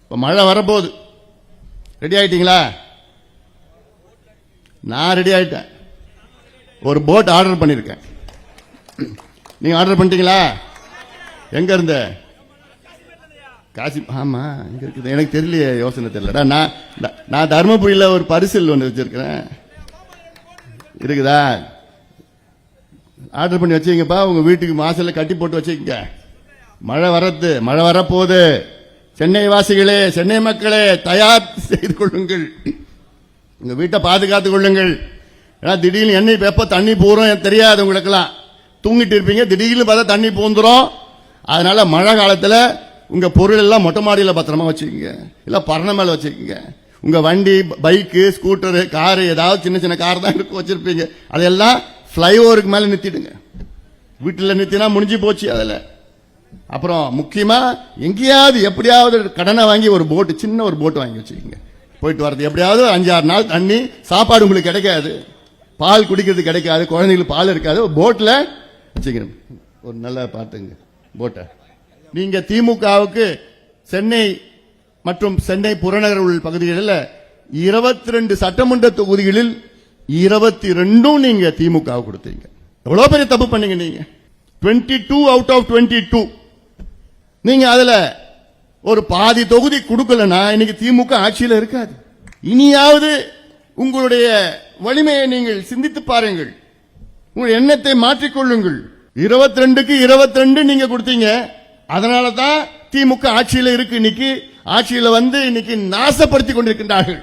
இப்ப மழை வரப்போகுது, ரெடி ஆயிட்டீங்களா? நான் ரெடி ஆயிட்டேன். ஒரு போட் ஆர்டர் பண்ணிருக்கேன். நீங்க ஆர்டர் பண்ணிட்டீங்களா? எங்க இருந்த? காசி. ஆமா, இங்க இருக்குது. எனக்கு தெரியலையே, யோசனை தெரியலடா. நான் தர்மபுரியில் ஒரு பரிசில் ஒன்று வச்சிருக்கிறேன். இருக்குதா? ஆர்டர் பண்ணி வச்சுங்கப்பா. உங்க வீட்டுக்கு வாசல்ல கட்டி போட்டு வச்சுக்கங்க. மழை வரப்போகுது. சென்னை வாசிகளே, சென்னை மக்களே, தயார் செய்து கொள்ளுங்கள். உங்க வீட்டை பாதுகாத்துக் கொள்ளுங்கள். ஏன்னா திடீர்னு எண்ணெய் எப்ப தண்ணி போறோம் தெரியாது உங்களுக்கெல்லாம். தூங்கிட்டு இருப்பீங்க, திடீர்னு பார்த்தா தண்ணி பூந்துரும். அதனால மழை காலத்துல உங்க பொருள் எல்லாம் மொட்டை மாடியில பத்திரமா வச்சுக்கோங்க, இல்ல பரண மேல வச்சுக்கோங்க. உங்க வண்டி, பைக்கு, ஸ்கூட்டரு, காரு, ஏதாவது சின்ன சின்ன கார் தான் வச்சிருப்பீங்க, அதெல்லாம் பிளைஓவருக்கு மேல நிறுத்திடுங்க. வீட்டுல நிறுத்தினா முடிஞ்சு போச்சு. அதுல அப்புறம் முக்கியமா எங்கேயாவது எப்படியாவது கடனை வாங்கி ஒரு போட்டு, சின்ன ஒரு போட்டு வாங்கி வச்சுக்கோங்க. போயிட்டு வரது எப்படியாவது 5-6 நாள் தண்ணி, சாப்பாடு உங்களுக்கு கிடைக்காது, பால் குடிக்கிறது கிடைக்காது, குழந்தைங்களுக்கு பால் இருக்காது. போட்ல வச்சுக்கணும். ஒரு நல்ல பாத்துங்க போட்டை. நீங்க திமுகவுக்கு சென்னை மற்றும் சென்னை புறநகர் உள்ள பகுதிகளில் 22 சட்டமன்ற தொகுதிகளில் 22 நீங்க திமுக கொடுத்தீங்க. எவ்வளவு பெரிய தப்பு பண்ணீங்க நீங்க. 22 அவுட் ஆஃப் 22. நீங்க அதுல ஒரு பாதி தொகுதி கொடுக்கலனா இன்னைக்கு திமுக ஆட்சியில் இருக்காது. இனியாவது உங்களுடைய வலிமையை நீங்கள் சிந்தித்து பாருங்கள், உங்கள் எண்ணத்தை மாற்றிக்கொள்ளுங்கள். 22க்கு 22 நீங்க கொடுத்தீங்க. அதனால தான் திமுக ஆட்சியில் இருக்கு. இன்னைக்கு ஆட்சியில் வந்து இன்னைக்கு நாசப்படுத்திக் கொண்டிருக்கின்றார்கள்.